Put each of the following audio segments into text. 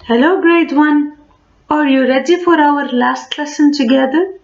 Hello grade 1. Are you ready for our last lesson together?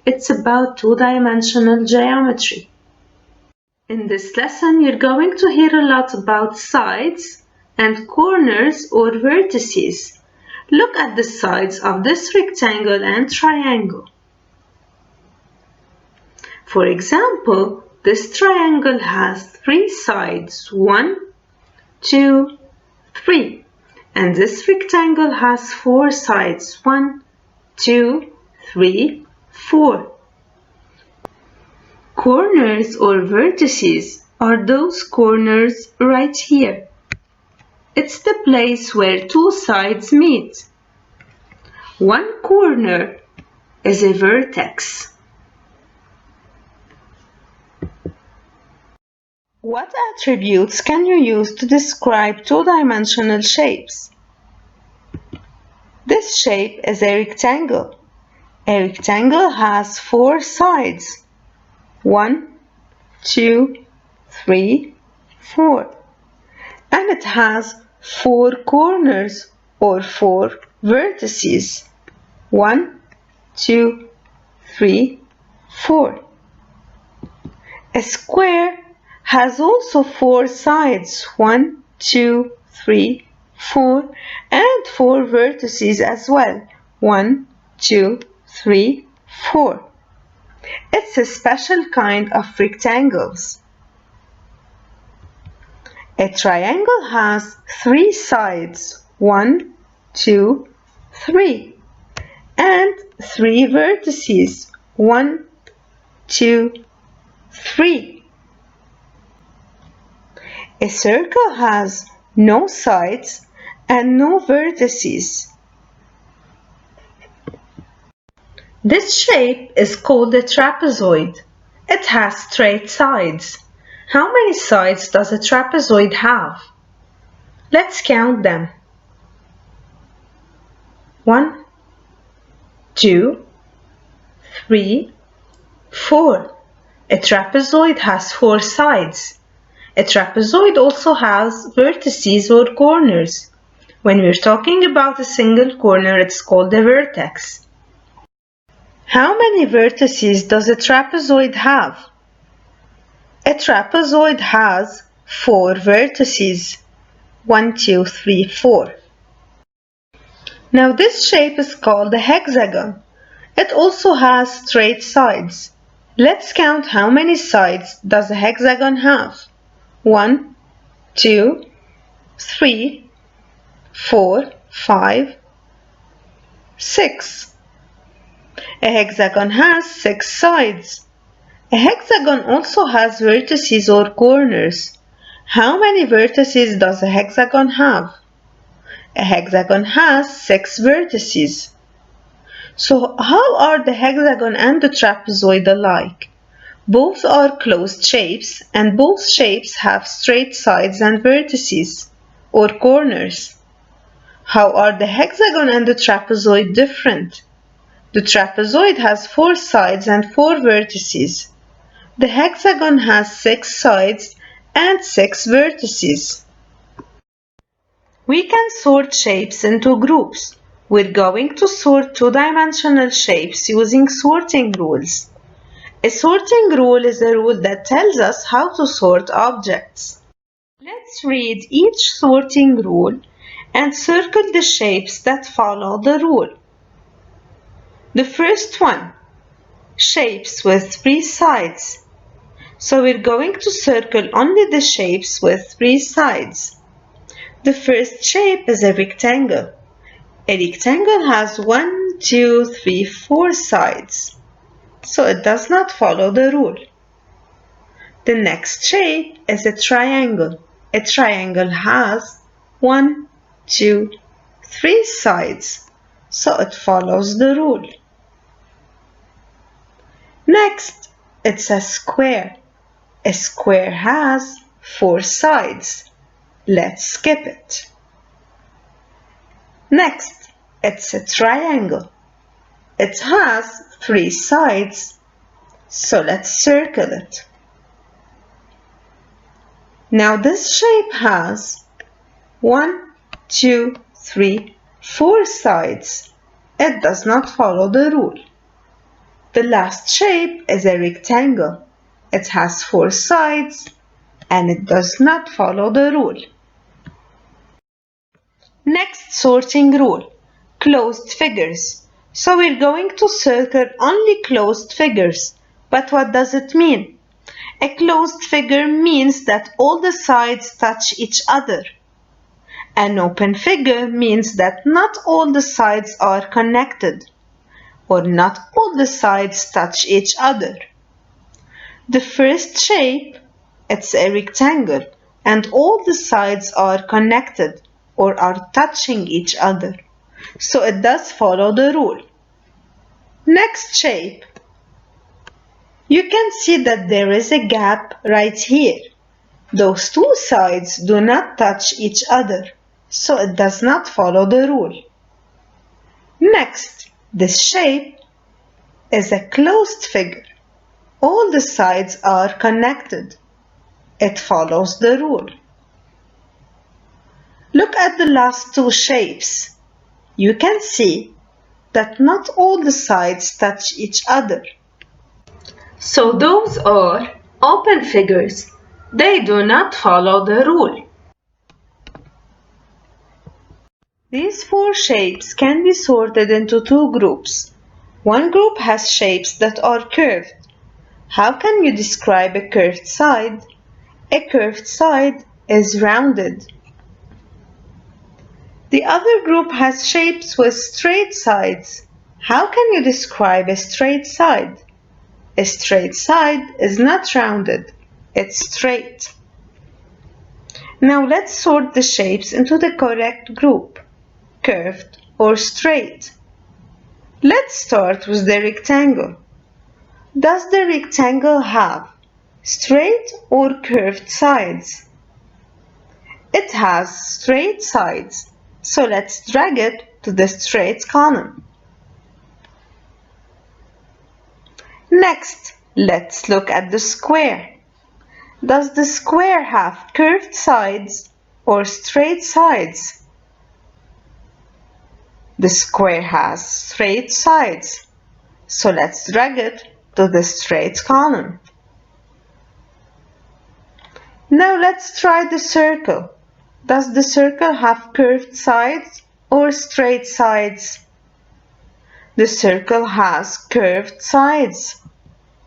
It's about two-dimensional geometry. In this lesson, you're going to hear a lot about sides and corners or vertices. Look at the sides of this rectangle and triangle. For example, this triangle has 3 sides, 1, 2, 3. And this rectangle has 4 sides, 1, 2, 3, 4. Corners or vertices are those corners right here. It's the place where two sides meet. One corner is a vertex. What attributes can you use to describe two-dimensional shapes? This shape is a rectangle. A rectangle has 4 sides. 1, 2, 3, 4. And it has 4 corners or 4 vertices. 1, 2, 3, 4. A square has also 4 sides. 1, 2, 3, 4. And 4 vertices as well. 1, 2, 3, 4. It's a special kind of rectangles. A triangle has 3 sides, 1, 2, 3, and 3 vertices, 1, 2, 3. A circle has no sides and no vertices. This shape is called a trapezoid. It has straight sides. How many sides does a trapezoid have? Let's count them. 1, 2, 3, 4. A trapezoid has 4 sides. A trapezoid also has vertices or corners. When we're talking about a single corner, it's called a vertex. How many vertices does a trapezoid have? A trapezoid has 4 vertices. 1, 2, 3, 4. Now this shape is called a hexagon. It also has straight sides. Let's count how many sides does a hexagon have. 1, 2, 3, 4, 5, 6. A hexagon has 6 sides. A hexagon also has vertices or corners. How many vertices does a hexagon have? A hexagon has 6 vertices. So how are the hexagon and the trapezoid alike? Both are closed shapes and both shapes have straight sides and vertices or corners. How are the hexagon and the trapezoid different? The trapezoid has 4 sides and 4 vertices. The hexagon has 6 sides and 6 vertices. We can sort shapes into groups. We're going to sort two-dimensional shapes using sorting rules. A sorting rule is a rule that tells us how to sort objects. Let's read each sorting rule and circle the shapes that follow the rule. The first one, shapes with 3 sides. So we're going to circle only the shapes with 3 sides. The first shape is a rectangle. A rectangle has 1, 2, 3, 4 sides. So it does not follow the rule. The next shape is a triangle. A triangle has 1, 2, 3 sides. So it follows the rule. Next, it's a square. A square has 4 sides. Let's skip it. Next, it's a triangle. It has 3 sides, so let's circle it. Now this shape has 1, 2, 3, 4 sides. It does not follow the rule. The last shape is a rectangle. It has 4 sides and it does not follow the rule. Next sorting rule, closed figures. So we're going to circle only closed figures. But what does it mean? A closed figure means that all the sides touch each other. An open figure means that not all the sides are connected, or not all the sides touch each other. The first shape, it's a rectangle, and all the sides are connected or are touching each other, so it does follow the rule. Next shape, you can see that there is a gap right here. Those two sides do not touch each other, so it does not follow the rule. Next, this shape is a closed figure. All the sides are connected. It follows the rule. Look at the last two shapes. You can see that not all the sides touch each other. So those are open figures. They do not follow the rule. These 4 shapes can be sorted into 2 groups. One group has shapes that are curved. How can you describe a curved side? A curved side is rounded. The other group has shapes with straight sides. How can you describe a straight side? A straight side is not rounded, it's straight. Now let's sort the shapes into the correct group, curved or straight. Let's start with the rectangle. Does the rectangle have straight or curved sides? It has straight sides, so let's drag it to the straight column. Next, let's look at the square. Does the square have curved sides or straight sides? The square has straight sides, so let's drag it to the straight column. Now let's try the circle. Does the circle have curved sides or straight sides? The circle has curved sides.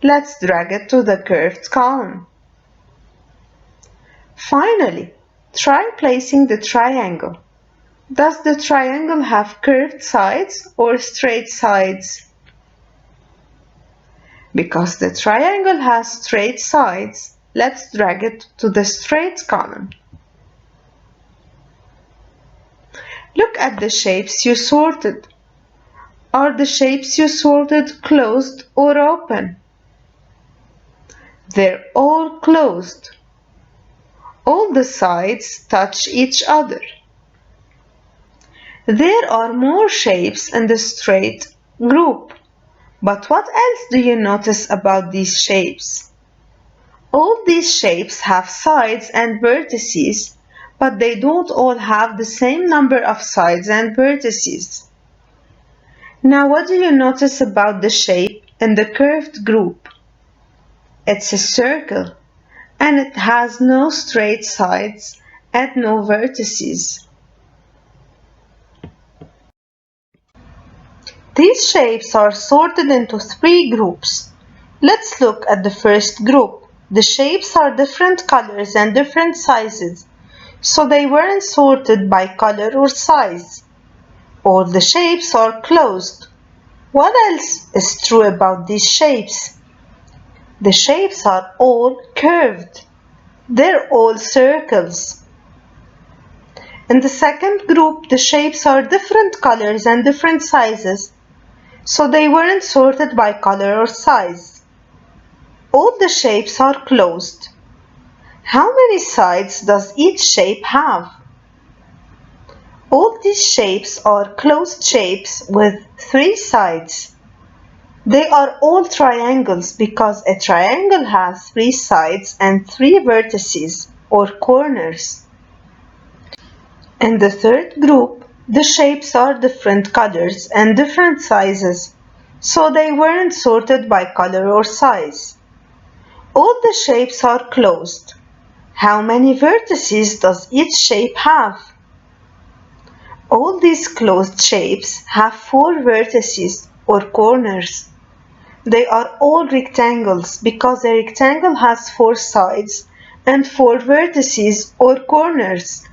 Let's drag it to the curved column. Finally, try placing the triangle. Does the triangle have curved sides or straight sides? Because the triangle has straight sides, let's drag it to the straight column. Look at the shapes you sorted. Are the shapes you sorted closed or open? They're all closed. All the sides touch each other. There are more shapes in the straight group. But what else do you notice about these shapes? All these shapes have sides and vertices, but they don't all have the same number of sides and vertices. Now what do you notice about the shape in the curved group? It's a circle, and it has no straight sides and no vertices. These shapes are sorted into 3 groups. Let's look at the first group. The shapes are different colors and different sizes, so they weren't sorted by color or size. All the shapes are closed. What else is true about these shapes? The shapes are all curved. They're all circles. In the second group, the shapes are different colors and different sizes, so they weren't sorted by color or size. All the shapes are closed. How many sides does each shape have? All these shapes are closed shapes with 3 sides. They are all triangles because a triangle has 3 sides and 3 vertices or corners. In the third group, The shapes are different colors and different sizes, so they weren't sorted by color or size. All the shapes are closed. How many vertices does each shape have? All these closed shapes have 4 vertices or corners. They are all rectangles because a rectangle has 4 sides and 4 vertices or corners.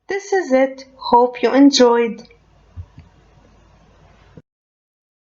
This is it. Hope you enjoyed.